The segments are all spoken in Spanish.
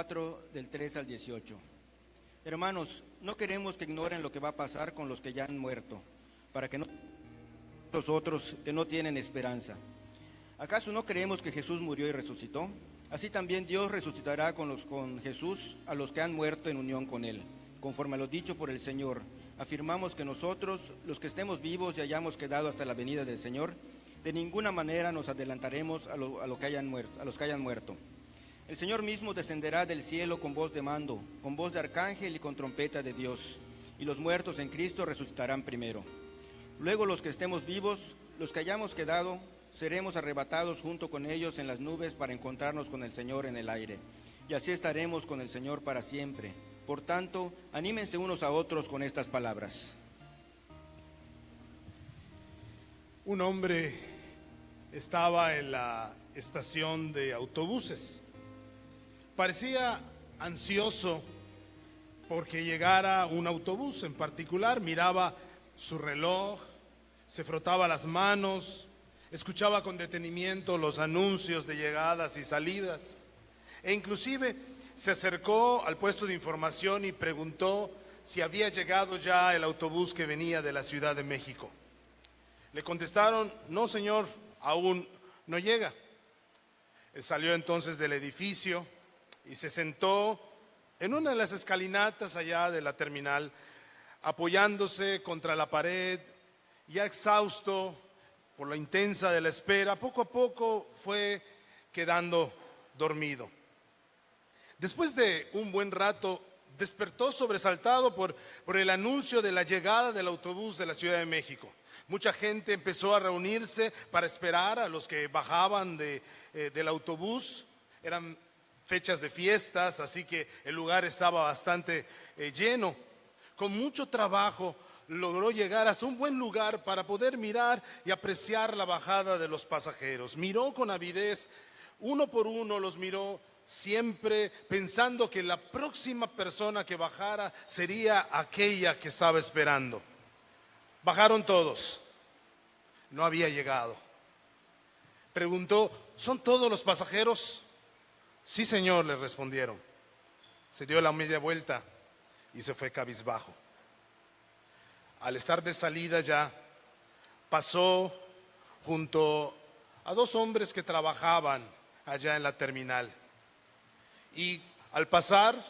4, del 3 al 18. Hermanos, no queremos que ignoren lo que va a pasar con los que ya han muerto, para que no los otros que no tienen esperanza. ¿Acaso no creemos que Jesús murió y resucitó? Así también Dios resucitará con Jesús a los que han muerto en unión con Él, conforme a lo dicho por el Señor. Afirmamos que nosotros, los que estemos vivos y hayamos quedado hasta la venida del Señor, de ninguna manera nos adelantaremos a los que hayan muerto. El Señor mismo descenderá del cielo con voz de mando, con voz de arcángel y con trompeta de Dios, y los muertos en Cristo resucitarán primero. Luego los que estemos vivos, los que hayamos quedado, seremos arrebatados junto con ellos en las nubes para encontrarnos con el Señor en el aire, y así estaremos con el Señor para siempre. Por tanto, anímense unos a otros con estas palabras. Un hombre estaba en la estación de autobuses. Parecía ansioso porque llegara un autobús en particular. Miraba su reloj, se frotaba las manos, escuchaba con detenimiento los anuncios de llegadas y salidas, e inclusive se acercó al puesto de información y preguntó si había llegado ya el autobús que venía de la Ciudad de México. Le contestaron: no, señor, aún no llega. Él salió entonces del edificio y se sentó en una de las escalinatas allá de la terminal, apoyándose contra la pared, ya exhausto por la intensa de la espera. Poco a poco fue quedando dormido. Después de un buen rato, despertó sobresaltado por el anuncio de la llegada del autobús de la Ciudad de México. Mucha gente empezó a reunirse para esperar a los que bajaban del autobús. Eran fechas de fiestas, así que el lugar estaba bastante lleno. Con mucho trabajo logró llegar hasta un buen lugar para poder mirar y apreciar la bajada de los pasajeros. Miró con avidez, uno por uno los miró, siempre pensando que la próxima persona que bajara sería aquella que estaba esperando. Bajaron todos. No había llegado. Preguntó: ¿son todos los pasajeros? Sí, señor, le respondieron. Se dio la media vuelta y se fue cabizbajo. Al estar de salida ya, pasó junto a dos hombres que trabajaban allá en la terminal. Y al pasar,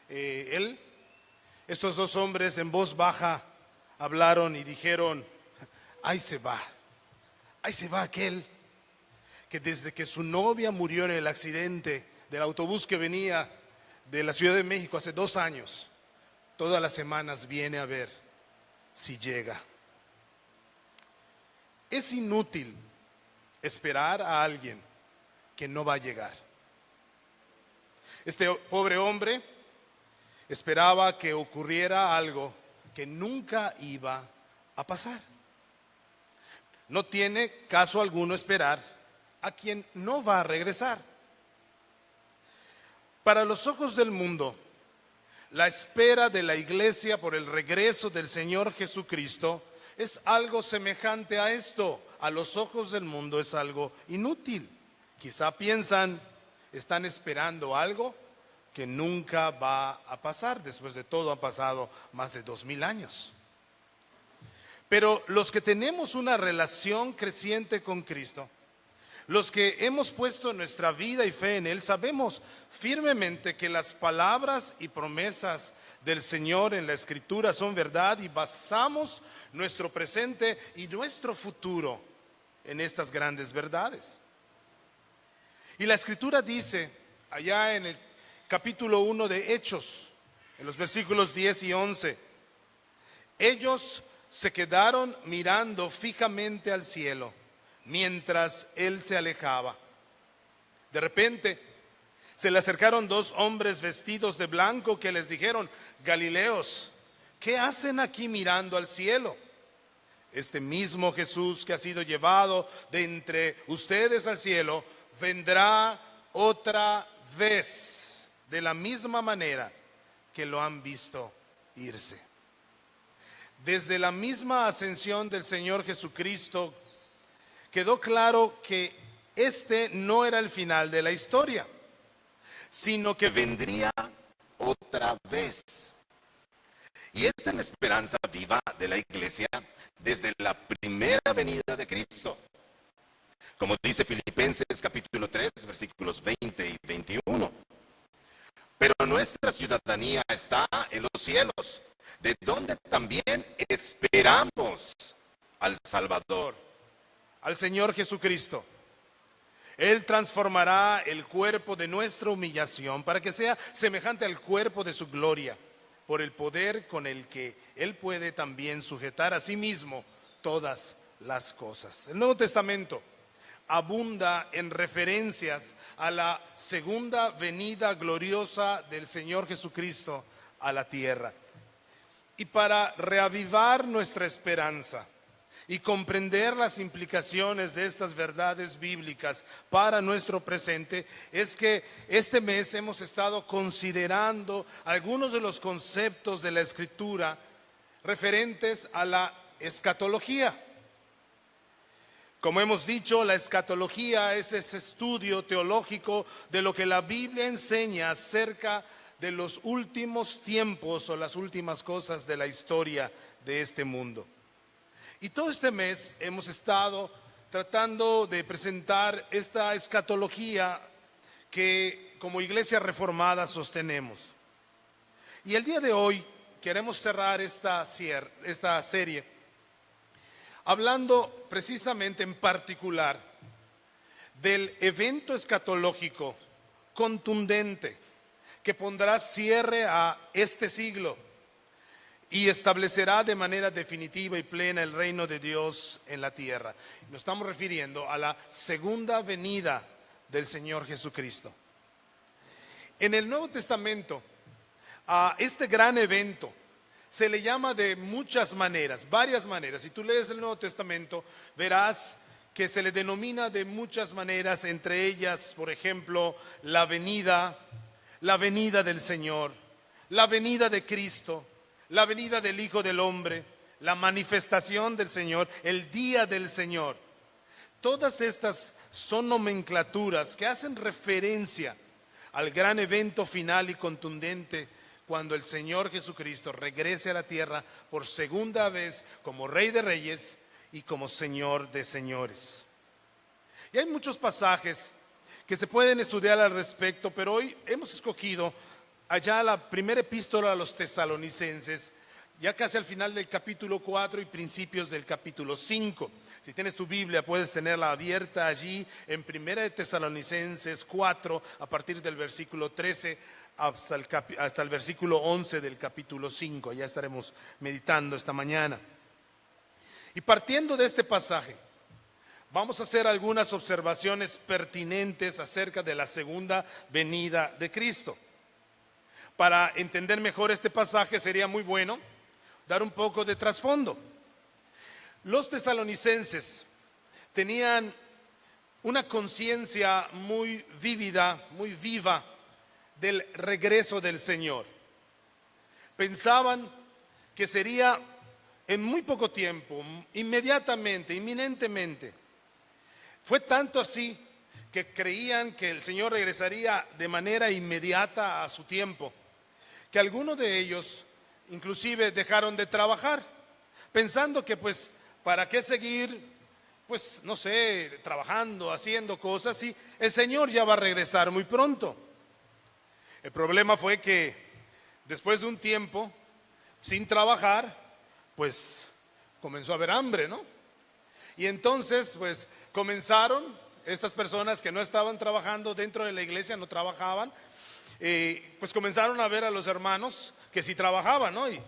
estos dos hombres en voz baja hablaron y dijeron: ahí se va aquel que desde que su novia murió en el accidente del autobús que venía de la Ciudad de México hace 2 años, todas las semanas viene a ver si llega. Es inútil esperar a alguien que no va a llegar. Este pobre hombre esperaba que ocurriera algo que nunca iba a pasar. No tiene caso alguno esperar a quien no va a regresar. Para los ojos del mundo, la espera de la iglesia por el regreso del Señor Jesucristo es algo semejante a esto. A los ojos del mundo es algo inútil. Quizá piensan, están esperando algo que nunca va a pasar. Después de todo, han pasado más de 2000 años. Pero los que tenemos una relación creciente con Cristo, los que hemos puesto nuestra vida y fe en Él, sabemos firmemente que las palabras y promesas del Señor en la Escritura son verdad, y basamos nuestro presente y nuestro futuro en estas grandes verdades. Y la Escritura dice, allá en el capítulo 1 de Hechos, en los versículos 10 y 11, ellos se quedaron mirando fijamente al cielo mientras él se alejaba. De repente se le acercaron 2 hombres vestidos de blanco que les dijeron: Galileos, ¿qué hacen aquí mirando al cielo? Este mismo Jesús que ha sido llevado de entre ustedes al cielo vendrá otra vez de la misma manera que lo han visto irse. Desde la misma ascensión del Señor Jesucristo quedó claro que este no era el final de la historia, sino que vendría otra vez. Y esta es la esperanza viva de la iglesia desde la primera venida de Cristo. Como dice Filipenses capítulo 3, versículos 20 y 21. Pero nuestra ciudadanía está en los cielos, de donde también esperamos al Salvador, al Señor Jesucristo. Él transformará el cuerpo de nuestra humillación para que sea semejante al cuerpo de su gloria, por el poder con el que Él puede también sujetar a sí mismo todas las cosas. El Nuevo Testamento abunda en referencias a la segunda venida gloriosa del Señor Jesucristo a la tierra. Y para reavivar nuestra esperanza y comprender las implicaciones de estas verdades bíblicas para nuestro presente, es que este mes hemos estado considerando algunos de los conceptos de la Escritura referentes a la escatología. Como hemos dicho, la escatología es ese estudio teológico de lo que la Biblia enseña acerca de los últimos tiempos o las últimas cosas de la historia de este mundo. Y todo este mes hemos estado tratando de presentar esta escatología que como Iglesia Reformada sostenemos. Y el día de hoy queremos cerrar esta serie hablando precisamente en particular del evento escatológico contundente que pondrá cierre a este siglo y establecerá de manera definitiva y plena el reino de Dios en la tierra. Nos estamos refiriendo a la segunda venida del Señor Jesucristo. En el Nuevo Testamento, a este gran evento se le llama de muchas maneras, varias maneras. Si tú lees el Nuevo Testamento, verás que se le denomina de muchas maneras, entre ellas, por ejemplo, la venida del Señor, la venida de Cristo, la venida del Hijo del Hombre, la manifestación del Señor, el día del Señor. Todas estas son nomenclaturas que hacen referencia al gran evento final y contundente cuando el Señor Jesucristo regrese a la tierra por segunda vez como Rey de Reyes y como Señor de Señores. Y hay muchos pasajes que se pueden estudiar al respecto, pero hoy hemos escogido allá la primera epístola a los tesalonicenses, ya casi al final del capítulo 4 y principios del capítulo 5. Si tienes tu Biblia, puedes tenerla abierta allí en primera de Tesalonicenses 4, a partir del versículo 13 hasta el versículo 11 del capítulo 5. Ya estaremos meditando esta mañana. Y partiendo de este pasaje, vamos a hacer algunas observaciones pertinentes acerca de la segunda venida de Cristo. Para entender mejor este pasaje sería muy bueno dar un poco de trasfondo. Los tesalonicenses tenían una conciencia muy vívida, muy viva del regreso del Señor. Pensaban que sería en muy poco tiempo, inmediatamente, inminentemente. Fue tanto así que creían que el Señor regresaría de manera inmediata a su tiempo, que algunos de ellos inclusive dejaron de trabajar, pensando que pues, ¿para qué seguir, pues, no sé, trabajando, haciendo cosas si el Señor ya va a regresar muy pronto? El problema fue que después de un tiempo sin trabajar, pues comenzó a haber hambre, ¿no? Y entonces, pues comenzaron estas personas que no estaban trabajando dentro de la iglesia, no trabajaban, pues comenzaron a ver a los hermanos que sí trabajaban, ¿no? Y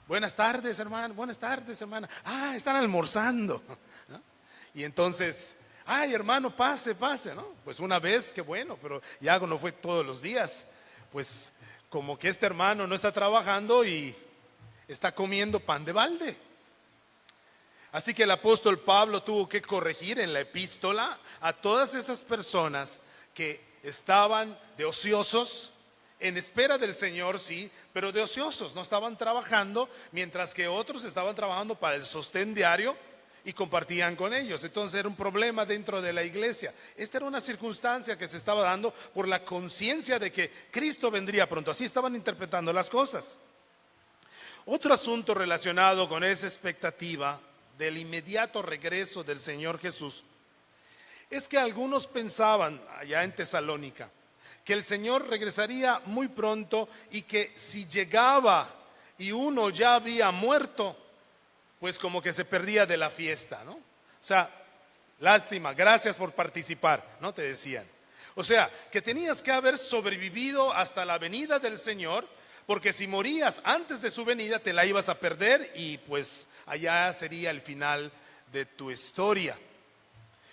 buenas tardes, hermano, buenas tardes, hermana. Ah, están almorzando, ¿no? Y entonces, ay, hermano, pase, ¿no? Pues una vez, qué bueno, pero ya no fue todos los días. Pues como que este hermano no está trabajando y está comiendo pan de balde. Así que el apóstol Pablo tuvo que corregir en la epístola a todas esas personas que estaban de ociosos, en espera del Señor, sí, pero de ociosos, no estaban trabajando, mientras que otros estaban trabajando para el sostén diario y compartían con ellos. Entonces era un problema dentro de la iglesia. Esta era una circunstancia que se estaba dando por la conciencia de que Cristo vendría pronto. Así estaban interpretando las cosas. Otro asunto relacionado con esa expectativa del inmediato regreso del Señor Jesús es que algunos pensaban allá en Tesalónica que el Señor regresaría muy pronto y que si llegaba y uno ya había muerto, pues como que se perdía de la fiesta, ¿no? O sea, lástima, gracias por participar, ¿no? Te decían. O sea, que tenías que haber sobrevivido hasta la venida del Señor, porque si morías antes de su venida te la ibas a perder y pues allá sería el final de tu historia.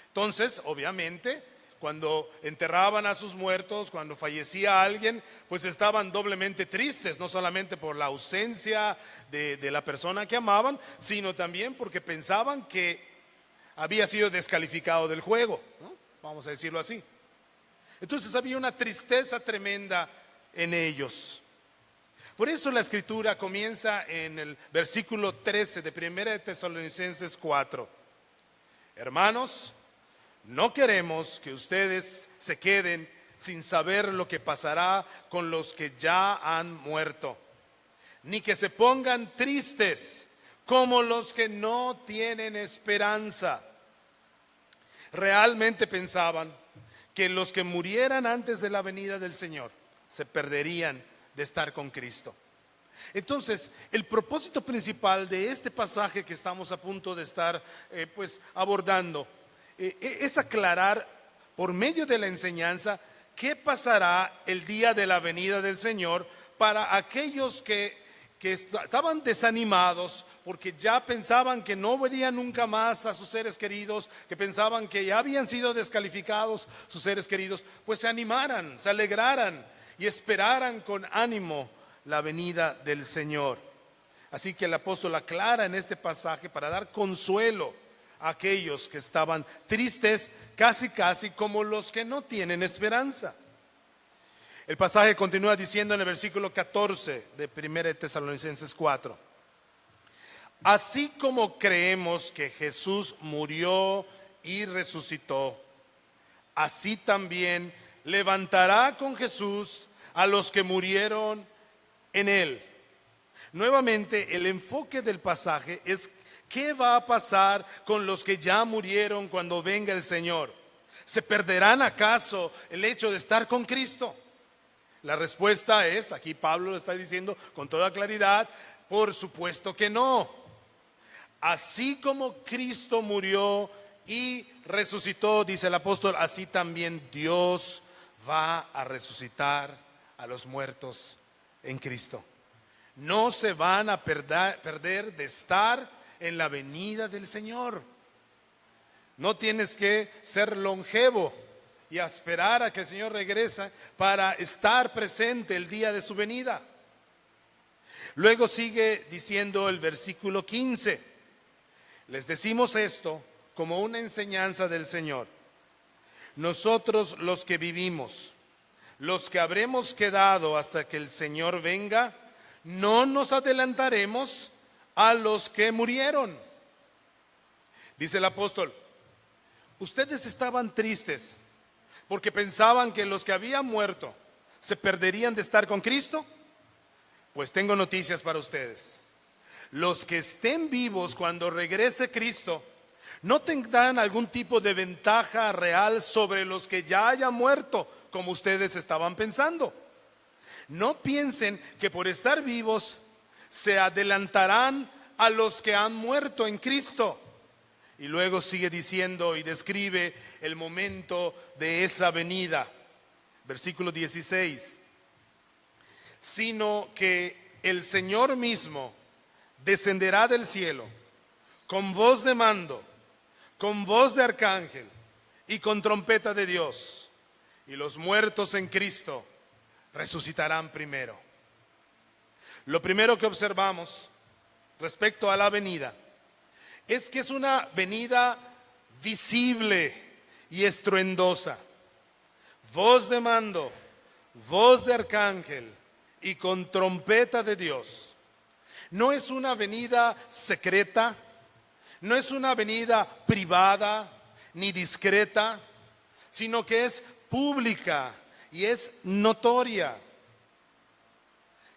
Entonces, obviamente, cuando enterraban a sus muertos, cuando fallecía alguien, pues estaban doblemente tristes, no solamente por la ausencia de la persona que amaban, sino también porque pensaban que había sido descalificado del juego, ¿no? Vamos a decirlo así. Entonces había una tristeza tremenda en ellos. Por eso la escritura comienza en el versículo 13 de 1 de Tesalonicenses 4. Hermanos, no queremos que ustedes se queden sin saber lo que pasará con los que ya han muerto, ni que se pongan tristes como los que no tienen esperanza. Realmente pensaban que los que murieran antes de la venida del Señor se perderían de estar con Cristo. Entonces, el propósito principal de este pasaje que estamos a punto de estar abordando es aclarar por medio de la enseñanza qué pasará el día de la venida del Señor para aquellos que estaban desanimados porque ya pensaban que no verían nunca más a sus seres queridos, que pensaban que ya habían sido descalificados sus seres queridos, pues se animaran, se alegraran y esperaran con ánimo la venida del Señor. Así que el apóstol aclara en este pasaje para dar consuelo a aquellos que estaban tristes, casi como los que no tienen esperanza. El pasaje continúa diciendo en el versículo 14 de 1 de Tesalonicenses 4: así como creemos que Jesús murió y resucitó, así también levantará con Jesús a los que murieron en él. Nuevamente, el enfoque del pasaje es ¿qué va a pasar con los que ya murieron cuando venga el Señor? ¿Se perderán acaso el hecho de estar con Cristo? La respuesta es, aquí Pablo lo está diciendo con toda claridad, por supuesto que no. Así como Cristo murió y resucitó, dice el apóstol, así también Dios va a resucitar a los muertos en Cristo. No se van a perder de estar en la venida del Señor. No tienes que ser longevo y a esperar a que el Señor regrese para estar presente el día de su venida. Luego sigue diciendo el versículo 15: les decimos esto como una enseñanza del Señor. Nosotros los que vivimos, los que habremos quedado hasta que el Señor venga, no nos adelantaremos a los que murieron. Dice el apóstol, ustedes estaban tristes porque pensaban que los que habían muerto se perderían de estar con Cristo. Pues tengo noticias para ustedes. Los que estén vivos cuando regrese Cristo no tendrán algún tipo de ventaja real sobre los que ya hayan muerto, como ustedes estaban pensando. No piensen que por estar vivos se adelantarán a los que han muerto en Cristo. Y luego sigue diciendo y describe el momento de esa venida. Versículo 16. Sino que el Señor mismo descenderá del cielo con voz de mando, con voz de arcángel y con trompeta de Dios. Y los muertos en Cristo resucitarán primero. Lo primero que observamos respecto a la venida es que es una venida visible y estruendosa. Voz de mando, voz de arcángel y con trompeta de Dios. No es una venida secreta, No es una venida privada ni discreta, sino que es pública y es notoria.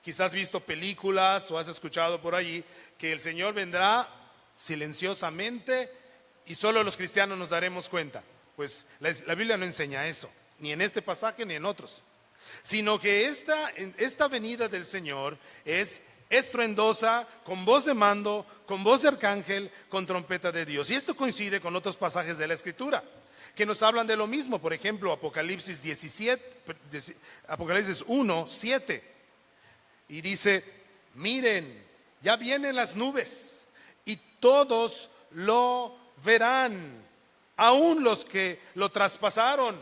Quizás has visto películas o has escuchado por allí que el Señor vendrá silenciosamente y solo los cristianos nos daremos cuenta. Pues la Biblia no enseña eso, ni en este pasaje ni en otros, sino que esta venida del Señor es estruendosa, con voz de mando, con voz de arcángel, con trompeta de Dios. Y esto coincide con otros pasajes de la Escritura que nos hablan de lo mismo. Por ejemplo, Apocalipsis 1, 7. Y dice: miren, ya vienen las nubes y todos lo verán, aun los que lo traspasaron,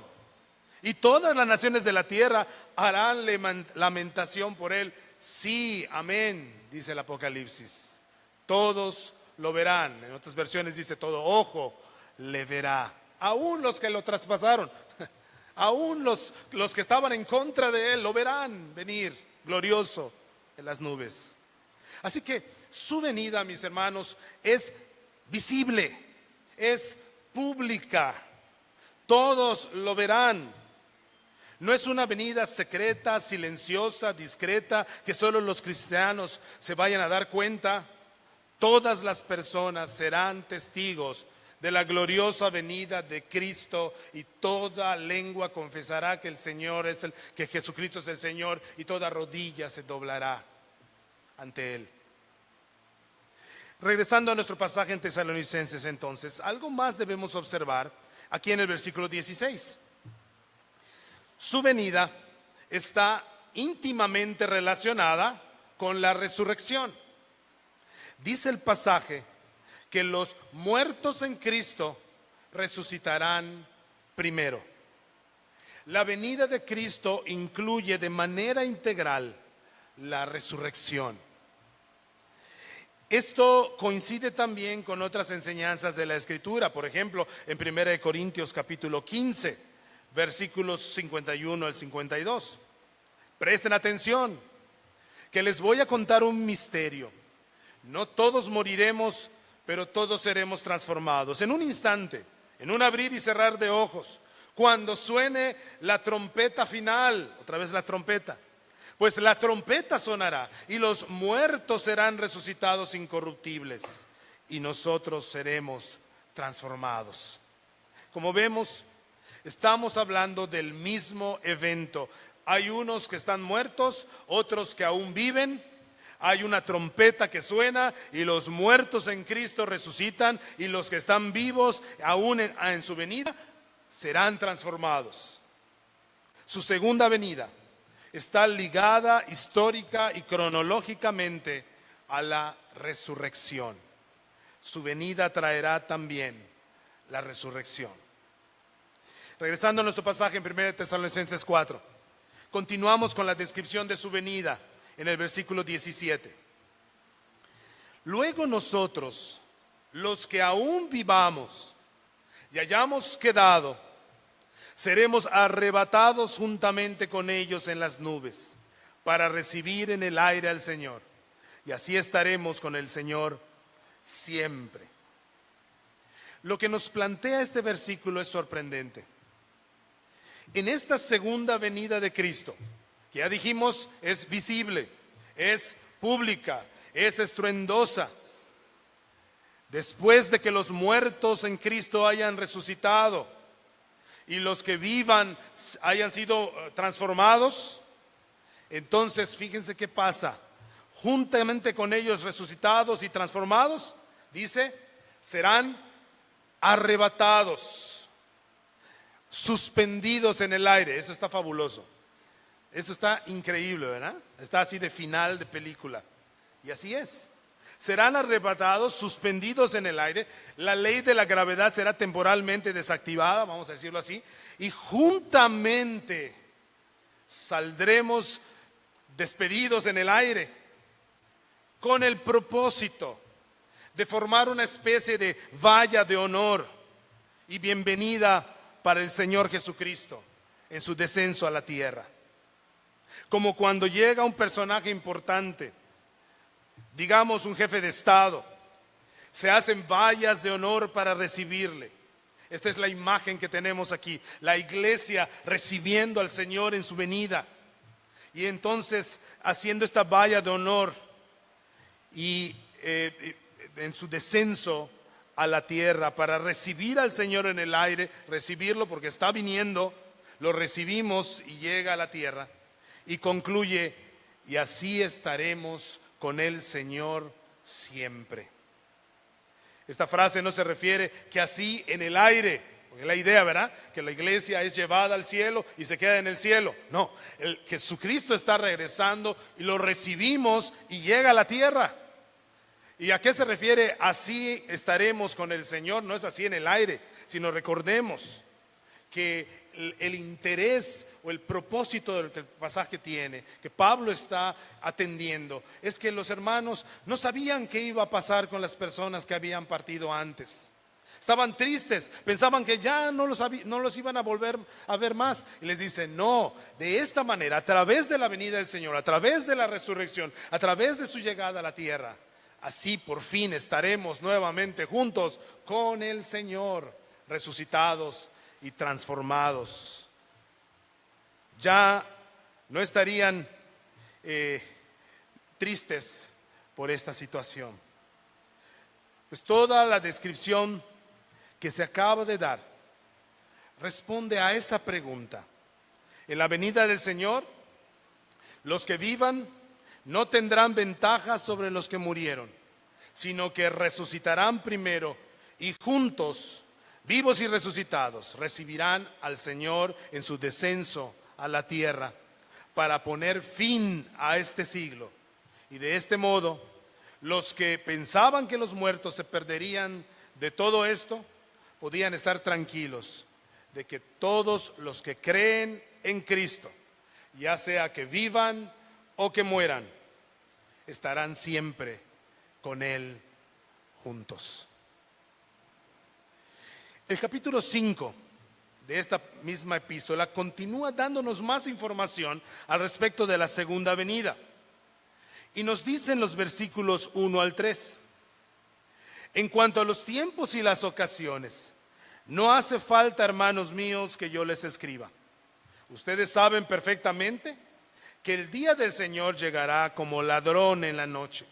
y todas las naciones de la tierra harán lamentación por él. Sí, amén, dice el Apocalipsis. Todos lo verán. En otras versiones dice: todo ojo le verá. Aún los que lo traspasaron, aún los que estaban en contra de él, lo verán venir glorioso en las nubes. Así que su venida, mis hermanos, es visible, es pública. Todos lo verán. No es una venida secreta, silenciosa, discreta, que solo los cristianos se vayan a dar cuenta. Todas las personas serán testigos de la gloriosa venida de Cristo, y toda lengua confesará que que Jesucristo es el Señor, y toda rodilla se doblará ante Él. Regresando a nuestro pasaje en Tesalonicenses, entonces, algo más debemos observar aquí en el versículo 16. Su venida está íntimamente relacionada con la resurrección. Dice el pasaje que los muertos en Cristo resucitarán primero. La venida de Cristo incluye de manera integral la resurrección. Esto coincide también con otras enseñanzas de la Escritura. Por ejemplo, en 1 Corintios capítulo 15, versículos 51 al 52. Presten atención, que les voy a contar un misterio. No todos moriremos, pero todos seremos transformados. En un instante, en un abrir y cerrar de ojos, cuando suene la trompeta final, otra vez la trompeta, pues la trompeta sonará y los muertos serán resucitados incorruptibles y nosotros seremos transformados. Como vemos, estamos hablando del mismo evento. Hay unos que están muertos, otros que aún viven. Hay una trompeta que suena y los muertos en Cristo resucitan, y los que están vivos aún en su venida serán transformados. Su segunda venida está ligada histórica y cronológicamente a la resurrección. Su venida traerá también la resurrección. Regresando a nuestro pasaje en 1 Tesalonicenses 4, continuamos con la descripción de su venida. En el versículo 17. Luego nosotros, los que aún vivamos y hayamos quedado, seremos arrebatados juntamente con ellos en las nubes, para recibir en el aire al Señor. Y así estaremos con el Señor siempre. Lo que nos plantea este versículo es sorprendente. En esta segunda venida de Cristo, que ya dijimos es visible, es pública, es estruendosa. Después de que los muertos en Cristo hayan resucitado y los que vivan hayan sido transformados, entonces fíjense qué pasa. Juntamente con ellos resucitados y transformados, dice, serán arrebatados, suspendidos en el aire. Eso está fabuloso. Eso está increíble, ¿verdad? Está así de final de película. Y así es. Serán arrebatados, suspendidos en el aire. La ley de la gravedad será temporalmente desactivada, vamos a decirlo así. Y juntamente saldremos despedidos en el aire, con el propósito de formar una especie de valla de honor y bienvenida para el Señor Jesucristo en su descenso a la tierra. Como cuando llega un personaje importante, digamos un jefe de Estado, Se hacen vallas de honor para recibirle. Esta es la imagen que tenemos aquí, la iglesia recibiendo al Señor en su venida. Y entonces haciendo esta valla de honor y en su descenso a la tierra para recibir al Señor en el aire, recibirlo porque está viniendo, lo recibimos y llega a la tierra. Y concluye, y así estaremos con el Señor siempre. Esta frase no se refiere que así en el aire, porque es la idea, ¿verdad? Que la iglesia es llevada al cielo y se queda en el cielo. No, Jesucristo está regresando y lo recibimos y llega a la tierra. ¿Y a qué se refiere así estaremos con el Señor? No es así en el aire, sino recordemos que el interés o el propósito del que el pasaje tiene, que Pablo está atendiendo, es que los hermanos no sabían qué iba a pasar con las personas que habían partido antes. Estaban tristes, pensaban que ya no los iban a volver a ver más. Y les dice, no, de esta manera, a través de la venida del Señor, a través de la resurrección, a través de su llegada a la tierra, así por fin estaremos nuevamente juntos con el Señor, resucitados y transformados. Ya no estarían tristes por esta situación. Pues toda la descripción que se acaba de dar responde a esa pregunta. En la venida del Señor, los que vivan no tendrán ventaja sobre los que murieron, sino que resucitarán primero y juntos, vivos y resucitados, recibirán al Señor en su descenso a la tierra para poner fin a este siglo. Y de este modo, los que pensaban que los muertos se perderían de todo esto, podían estar tranquilos de que todos los que creen en Cristo, ya sea que vivan o que mueran, estarán siempre con Él juntos. El capítulo 5 de esta misma epístola continúa dándonos más información al respecto de la segunda venida. Y nos dice en los versículos 1 al 3, en cuanto a los tiempos y las ocasiones, no hace falta, hermanos míos, que yo les escriba. Ustedes saben perfectamente que el día del Señor llegará como ladrón en la noche.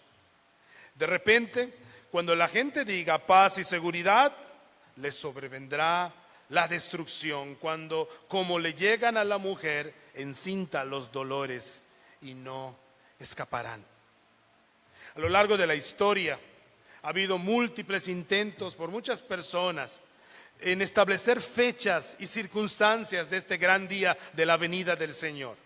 De repente, cuando la gente diga paz y seguridad, les sobrevendrá la destrucción, cuando, como le llegan a la mujer encinta, los dolores y no escaparán. A lo largo de la historia ha habido múltiples intentos por muchas personas en establecer fechas y circunstancias de este gran día de la venida del Señor.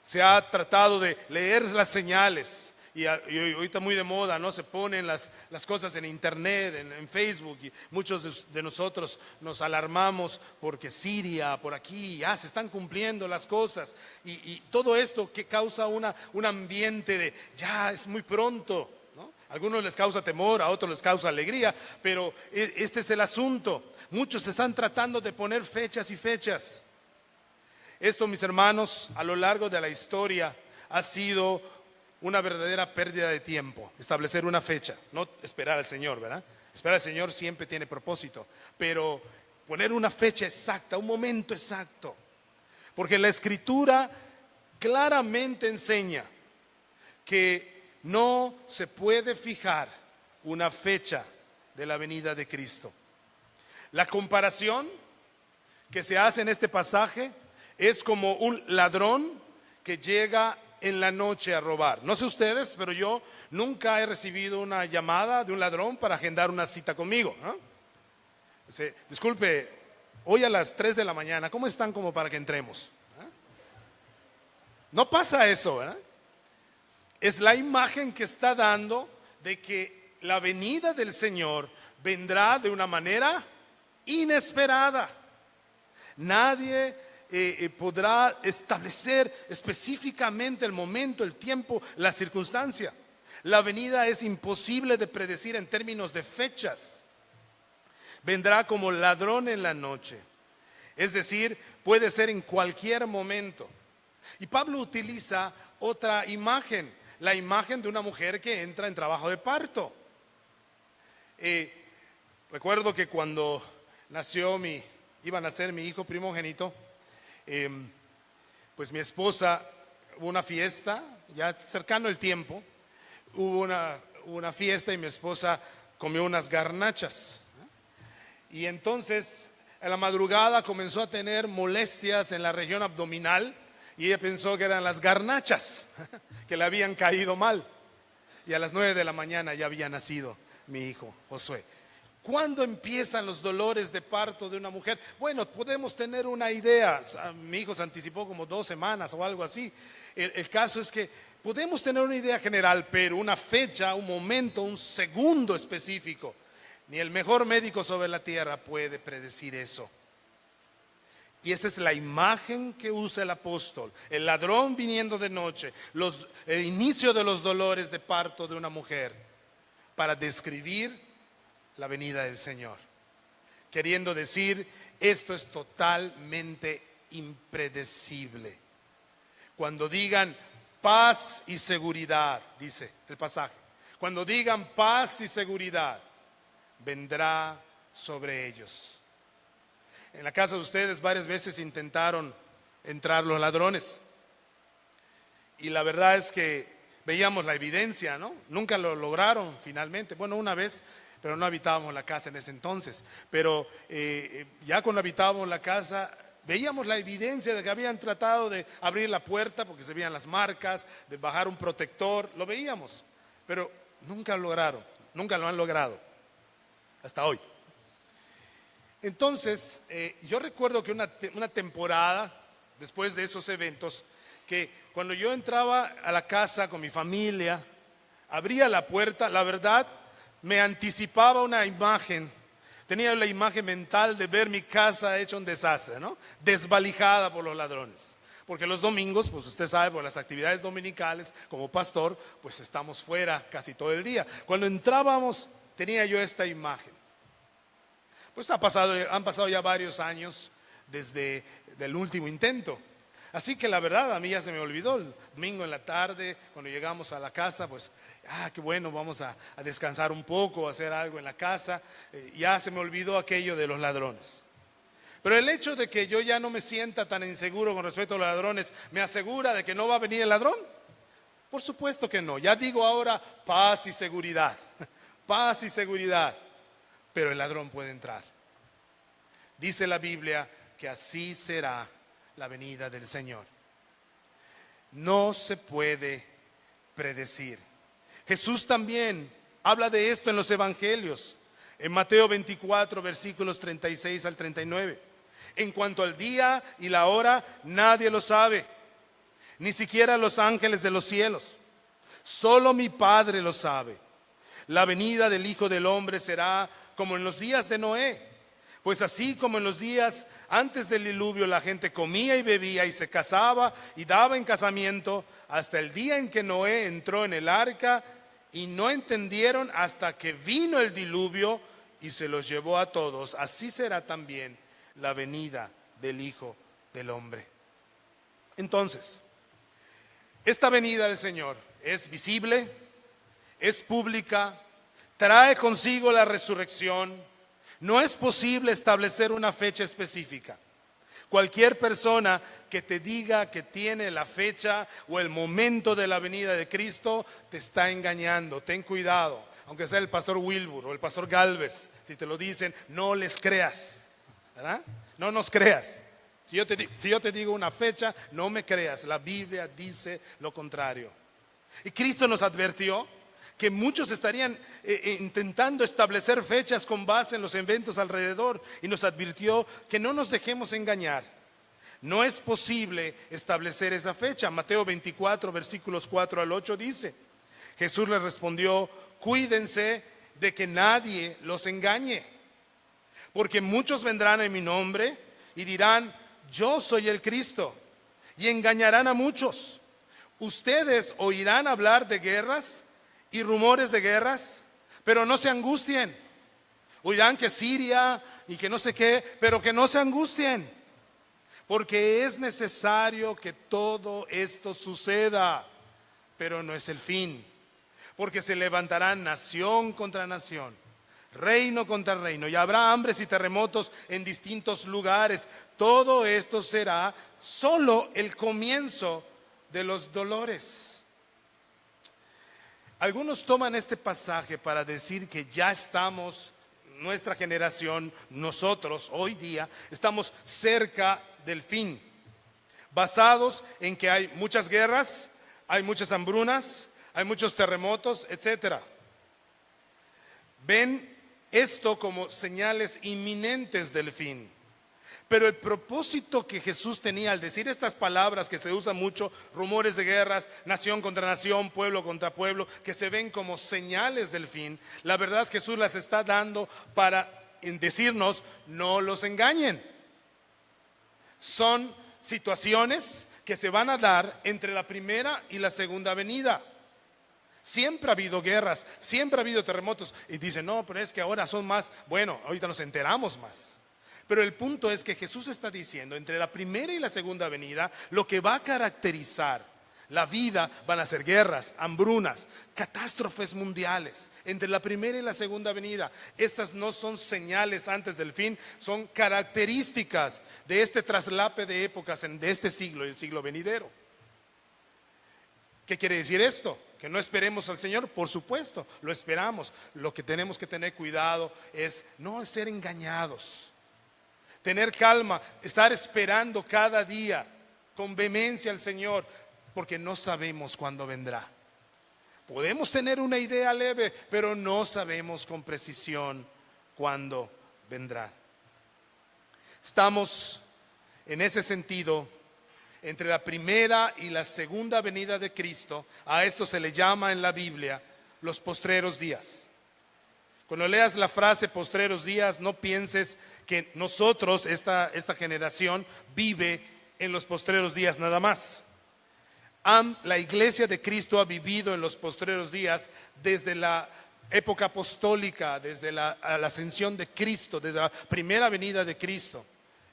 Se ha tratado de leer las señales. Y ahorita muy de moda, ¿no? Se ponen las cosas en internet, en Facebook, y muchos de nosotros nos alarmamos porque Siria, por aquí, ya se están cumpliendo las cosas. Y todo esto que causa un ambiente de ya es muy pronto, ¿no? A algunos les causa temor, a otros les causa alegría, pero este es el asunto. Muchos están tratando de poner fechas y fechas. Esto, mis hermanos, a lo largo de la historia ha sido una verdadera pérdida de tiempo, establecer una fecha, no esperar al Señor, ¿verdad? Esperar al Señor siempre tiene propósito, pero poner una fecha exacta, un momento exacto, porque la Escritura claramente enseña que no se puede fijar una fecha de la venida de Cristo. La comparación que se hace en este pasaje es como un ladrón que llega en la noche a robar. No sé ustedes, pero yo nunca he recibido una llamada de un ladrón para agendar una cita conmigo, ¿no? Dice, disculpe, hoy a las 3 de la mañana, ¿cómo están como para que entremos? No pasa eso, ¿verdad? Es la imagen que está dando de que la venida del Señor vendrá de una manera inesperada. Nadie podrá establecer específicamente el momento, el tiempo, la circunstancia. La venida es imposible de predecir en términos de fechas. Vendrá como ladrón en la noche, es decir, puede ser en cualquier momento. Y Pablo utiliza otra imagen, la imagen de una mujer que entra en trabajo de parto. Recuerdo que cuando iba a nacer mi hijo primogénito, pues mi esposa, hubo una fiesta, ya cercano el tiempo, hubo una fiesta y mi esposa comió unas garnachas. Y entonces en la madrugada comenzó a tener molestias en la región abdominal y ella pensó que eran las garnachas, que le habían caído mal. Y a las 9 de la mañana ya había nacido mi hijo Josué. ¿Cuándo empiezan los dolores de parto de una mujer? Bueno, podemos tener una idea. Mi hijo se anticipó como 2 semanas o algo así. El caso es que podemos tener una idea general, pero una fecha, un momento, un segundo específico, ni el mejor médico sobre la tierra puede predecir eso. Y esa es la imagen que usa el apóstol, el ladrón viniendo de noche, el inicio de los dolores de parto de una mujer, para describir la venida del Señor. Queriendo decir, esto es totalmente impredecible. Cuando digan paz y seguridad, dice el pasaje, cuando digan paz y seguridad, vendrá sobre ellos. En la casa de ustedes varias veces intentaron entrar los ladrones y la verdad es que veíamos la evidencia, ¿no? Nunca lo lograron finalmente. Bueno, una vez, pero no habitábamos la casa en ese entonces. Pero ya cuando habitábamos la casa, veíamos la evidencia de que habían tratado de abrir la puerta porque se veían las marcas, de bajar un protector, lo veíamos, pero nunca lo lograron, nunca lo han logrado, hasta hoy. Entonces, yo recuerdo que una temporada, después de esos eventos, que cuando yo entraba a la casa con mi familia, abría la puerta, la verdad, me anticipaba una imagen. Tenía la imagen mental de ver mi casa hecha un desastre, ¿no? Desvalijada por los ladrones. Porque los domingos, pues usted sabe, por las actividades dominicales, como pastor, pues estamos fuera casi todo el día. Cuando entrábamos, tenía yo esta imagen. Pues han pasado ya varios años desde el último intento. Así que la verdad a mí ya se me olvidó. El domingo en la tarde, cuando llegamos a la casa, pues, qué bueno, vamos a descansar un poco, a hacer algo en la casa. Ya se me olvidó aquello de los ladrones. Pero el hecho de que yo ya no me sienta tan inseguro con respecto a los ladrones, ¿me asegura de que no va a venir el ladrón? Por supuesto que no. Ya digo ahora paz y seguridad. Paz y seguridad. Pero el ladrón puede entrar. Dice la Biblia que así será la venida del Señor. No se puede predecir. Jesús también habla de esto en los evangelios. En Mateo 24, versículos 36 al 39. En cuanto al día y la hora, nadie lo sabe, ni siquiera los ángeles de los cielos. Solo mi Padre lo sabe. La venida del Hijo del Hombre será como en los días de Noé. Pues así como en los días antes del diluvio la gente comía y bebía y se casaba y daba en casamiento, hasta el día en que Noé entró en el arca, y no entendieron hasta que vino el diluvio y se los llevó a todos. Así será también la venida del Hijo del Hombre. Entonces, esta venida del Señor es visible, es pública, trae consigo la resurrección. No es posible establecer una fecha específica. Cualquier persona que te diga que tiene la fecha o el momento de la venida de Cristo te está engañando. Ten cuidado, aunque sea el pastor Wilbur o el pastor Galvez, si te lo dicen, no les creas, ¿verdad? No nos creas. Si yo te digo una fecha, no me creas. La Biblia dice lo contrario. Y Cristo nos advirtió que muchos estarían intentando establecer fechas con base en los eventos alrededor, y nos advirtió que no nos dejemos engañar. No es posible establecer esa fecha. Mateo 24, versículos 4 al 8 dice, Jesús les respondió, cuídense de que nadie los engañe, porque muchos vendrán en mi nombre y dirán, yo soy el Cristo, y engañarán a muchos. Ustedes oirán hablar de guerras y rumores de guerras, pero no se angustien. Oirán que Siria y que no sé qué, pero que no se angustien, porque es necesario que todo esto suceda, pero no es el fin, porque se levantarán nación contra nación, reino contra reino, y habrá hambres y terremotos en distintos lugares. Todo esto será solo el comienzo de los dolores. Algunos toman este pasaje para decir que ya estamos, nuestra generación, nosotros hoy día, estamos cerca del fin, basados en que hay muchas guerras, hay muchas hambrunas, hay muchos terremotos, etcétera. Ven esto como señales inminentes del fin. Pero el propósito que Jesús tenía al decir estas palabras que se usan mucho, rumores de guerras, nación contra nación, pueblo contra pueblo, que se ven como señales del fin, la verdad Jesús las está dando para decirnos, no los engañen. Son situaciones que se van a dar entre la primera y la segunda venida. Siempre ha habido guerras, siempre ha habido terremotos. Y dicen, no, pero es que ahora son más. Bueno, ahorita nos enteramos más. Pero el punto es que Jesús está diciendo, entre la primera y la segunda venida, lo que va a caracterizar la vida van a ser guerras, hambrunas, catástrofes mundiales. Entre la primera y la segunda venida, estas no son señales antes del fin, son características de este traslape de épocas de este siglo y el siglo venidero. ¿Qué quiere decir esto? Que no esperemos al Señor, por supuesto, lo esperamos. Lo que tenemos que tener cuidado es no ser engañados. Tener calma, estar esperando cada día con vehemencia al Señor, porque no sabemos cuándo vendrá. Podemos tener una idea leve, pero no sabemos con precisión cuándo vendrá. Estamos en ese sentido entre la primera y la segunda venida de Cristo. A esto se le llama en la Biblia los postreros días. Cuando leas la frase postreros días, no pienses que nosotros, esta generación, vive en los postreros días nada más. La iglesia de Cristo ha vivido en los postreros días desde la época apostólica, desde la ascensión de Cristo, desde la primera venida de Cristo.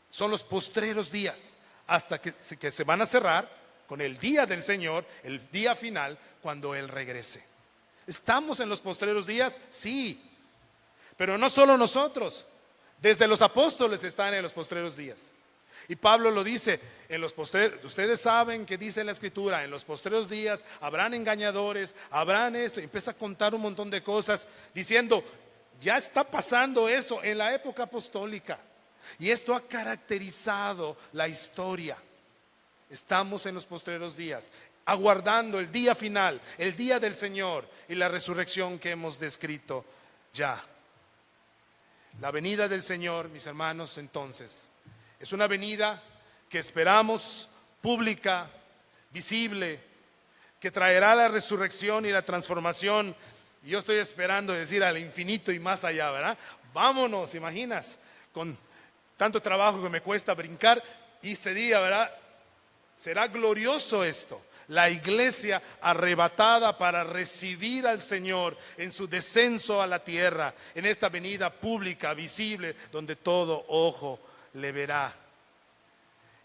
Son los postreros días, hasta que se van a cerrar con el día del Señor, el día final, cuando Él regrese. ¿Estamos en los postreros días? Sí. Pero no solo nosotros, desde los apóstoles están en los postreros días. Y Pablo lo dice, ustedes saben que dice la Escritura, en los postreros días habrán engañadores, habrán esto, y empieza a contar un montón de cosas, diciendo, ya está pasando eso en la época apostólica. Y esto ha caracterizado la historia. Estamos en los postreros días, aguardando el día final, el día del Señor y la resurrección que hemos descrito ya. La venida del Señor, mis hermanos, entonces, es una venida que esperamos pública, visible, que traerá la resurrección y la transformación. Y yo estoy esperando decir al infinito y más allá, ¿verdad? Vámonos, imaginas, con tanto trabajo que me cuesta brincar y ese día, ¿verdad? Será glorioso esto. La iglesia arrebatada para recibir al Señor en su descenso a la tierra, en esta venida pública, visible, donde todo ojo le verá.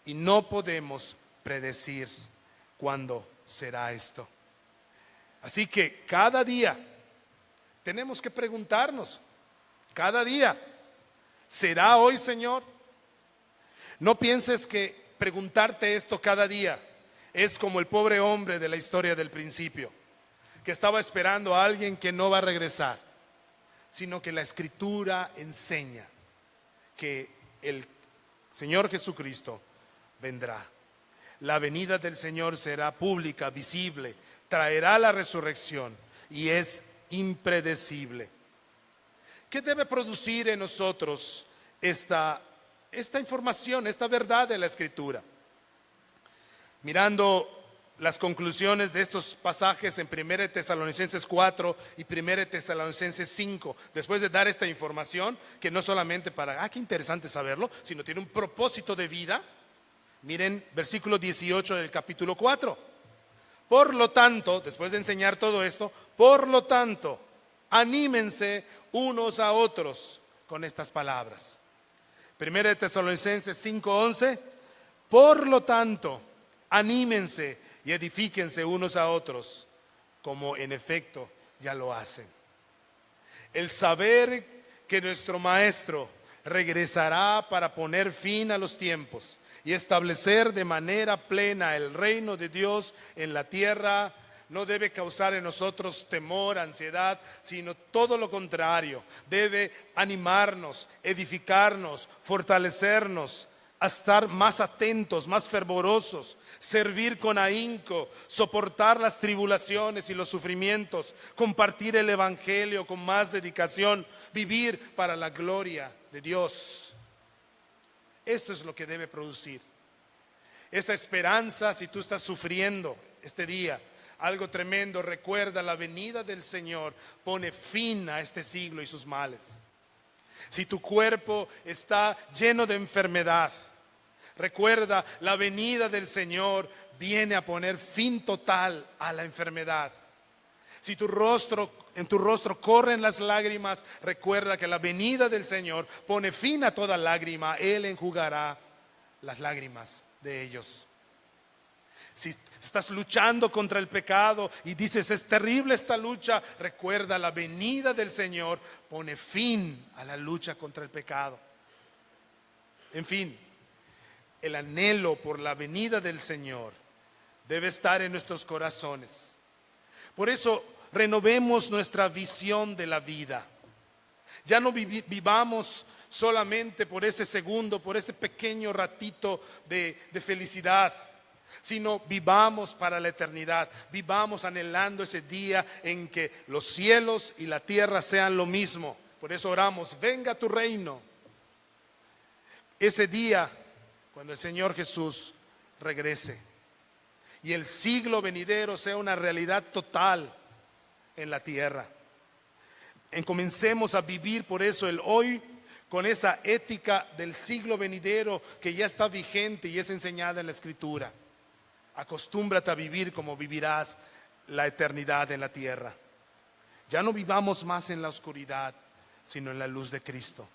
Y no podemos predecir cuándo será esto. Así que cada día tenemos que preguntarnos, cada día, ¿será hoy, Señor? No pienses que preguntarte esto cada día es como el pobre hombre de la historia del principio, que estaba esperando a alguien que no va a regresar, sino que la Escritura enseña que el Señor Jesucristo vendrá. La venida del Señor será pública, visible, traerá la resurrección y es impredecible. ¿Qué debe producir en nosotros esta información, esta verdad de la Escritura? Mirando las conclusiones de estos pasajes en 1 Tesalonicenses 4 y 1 Tesalonicenses 5, después de dar esta información, que no solamente para, qué interesante saberlo, sino tiene un propósito de vida. Miren versículo 18 del capítulo 4. Por lo tanto, después de enseñar todo esto, por lo tanto, anímense unos a otros con estas palabras. 1 Tesalonicenses 5:11, por lo tanto, anímense y edifíquense unos a otros, como en efecto ya lo hacen. El saber que nuestro Maestro regresará para poner fin a los tiempos y establecer de manera plena el reino de Dios en la tierra, no debe causar en nosotros temor, ansiedad, sino todo lo contrario. Debe animarnos, edificarnos, fortalecernos, a estar más atentos, más fervorosos, servir con ahínco, soportar las tribulaciones y los sufrimientos, compartir el Evangelio con más dedicación, vivir para la gloria de Dios. Esto es lo que debe producir esa esperanza. Si tú estás sufriendo este día algo tremendo, recuerda, la venida del Señor pone fin a este siglo y sus males. Si tu cuerpo está lleno de enfermedad, recuerda, la venida del Señor viene a poner fin total a la enfermedad. Si en tu rostro corren las lágrimas, recuerda que la venida del Señor pone fin a toda lágrima. Él enjugará las lágrimas de ellos. Si estás luchando contra el pecado y dices, es terrible esta lucha, recuerda, la venida del Señor pone fin a la lucha contra el pecado. En fin, el anhelo por la venida del Señor debe estar en nuestros corazones. Por eso renovemos nuestra visión de la vida. Ya no vivamos solamente por ese segundo, por ese pequeño ratito de felicidad, sino vivamos para la eternidad. Vivamos anhelando ese día en que los cielos y la tierra sean lo mismo. Por eso oramos, venga tu reino. Ese día cuando el Señor Jesús regrese y el siglo venidero sea una realidad total en la tierra. Comencemos a vivir por eso el hoy con esa ética del siglo venidero que ya está vigente y es enseñada en la Escritura. Acostúmbrate a vivir como vivirás la eternidad en la tierra. Ya no vivamos más en la oscuridad, sino en la luz de Cristo.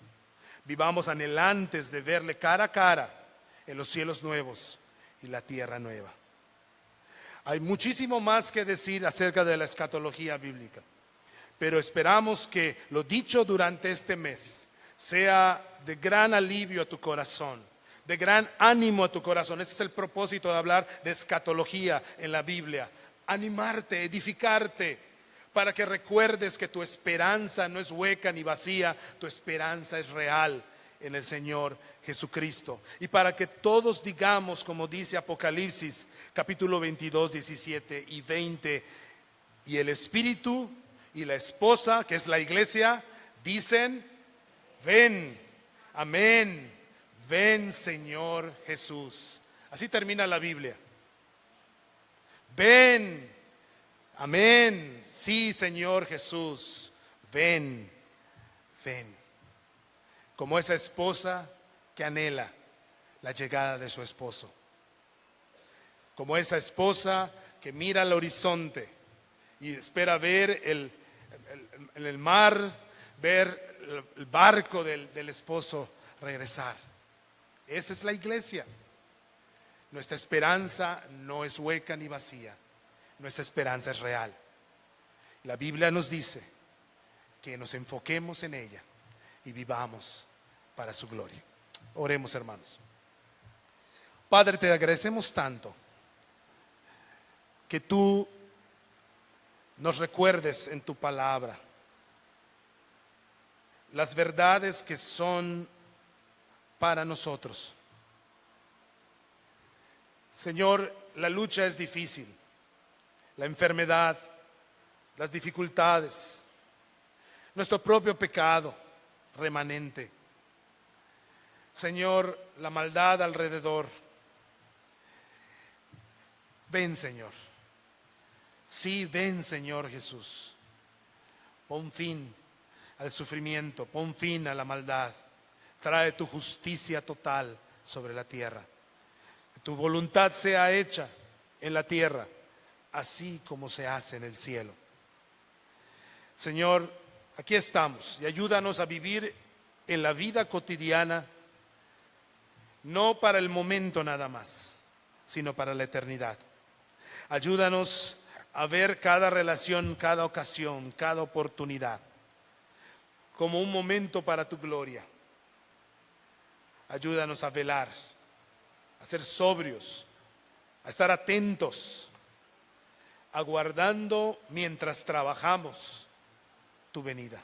Vivamos anhelantes de verle cara a cara en los cielos nuevos y la tierra nueva. Hay muchísimo más que decir acerca de la escatología bíblica, pero esperamos que lo dicho durante este mes sea de gran alivio a tu corazón, de gran ánimo a tu corazón. Ese es el propósito de hablar de escatología en la Biblia. Animarte, edificarte, para que recuerdes que tu esperanza no es hueca ni vacía, tu esperanza es real en el Señor Jesucristo. Y para que todos digamos, como dice Apocalipsis capítulo 22, 17 y 20, y el Espíritu y la esposa, que es la iglesia, dicen, ven, amén, ven Señor Jesús. Así termina la Biblia. Ven, amén, sí Señor Jesús, ven, ven. Como esa esposa que anhela la llegada de su esposo. Como esa esposa que mira al horizonte y espera ver el mar, ver el barco del esposo regresar. Esa es la iglesia. Nuestra esperanza no es hueca ni vacía. Nuestra esperanza es real. La Biblia nos dice que nos enfoquemos en ella y vivamos para su gloria. Oremos, hermanos. Padre, te agradecemos tanto que tú nos recuerdes en tu palabra las verdades que son para nosotros. Señor, la lucha es difícil, la enfermedad, las dificultades, nuestro propio pecado remanente. Señor, la maldad alrededor. Ven, Señor. Sí, ven, Señor Jesús. Pon fin al sufrimiento, pon fin a la maldad. Trae tu justicia total sobre la tierra. Que tu voluntad sea hecha en la tierra, así como se hace en el cielo. Señor, aquí estamos y ayúdanos a vivir en la vida cotidiana, no para el momento nada más, sino para la eternidad. Ayúdanos a ver cada relación, cada ocasión, cada oportunidad como un momento para tu gloria. Ayúdanos a velar, a ser sobrios, a estar atentos, aguardando mientras trabajamos tu venida.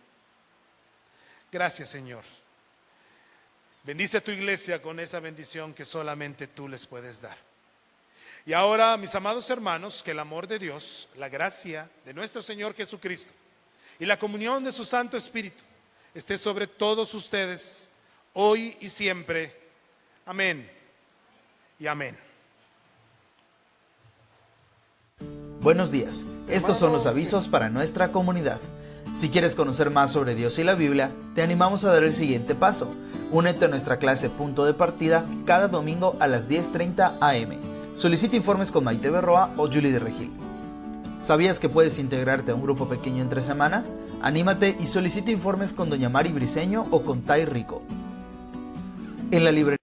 Gracias, Señor. Bendice a tu iglesia con esa bendición que solamente tú les puedes dar. Y ahora, mis amados hermanos, que el amor de Dios, la gracia de nuestro Señor Jesucristo y la comunión de su Santo Espíritu esté sobre todos ustedes, hoy y siempre. Amén y amén. Buenos días, estos son los avisos para nuestra comunidad. Si quieres conocer más sobre Dios y la Biblia, te animamos a dar el siguiente paso. Únete a nuestra clase Punto de Partida cada domingo a las 10:30 am. Solicita informes con Maite Berroa o Julie de Regil. ¿Sabías que puedes integrarte a un grupo pequeño entre semana? Anímate y solicita informes con Doña Mari Briceño o con Tai Rico. En la librería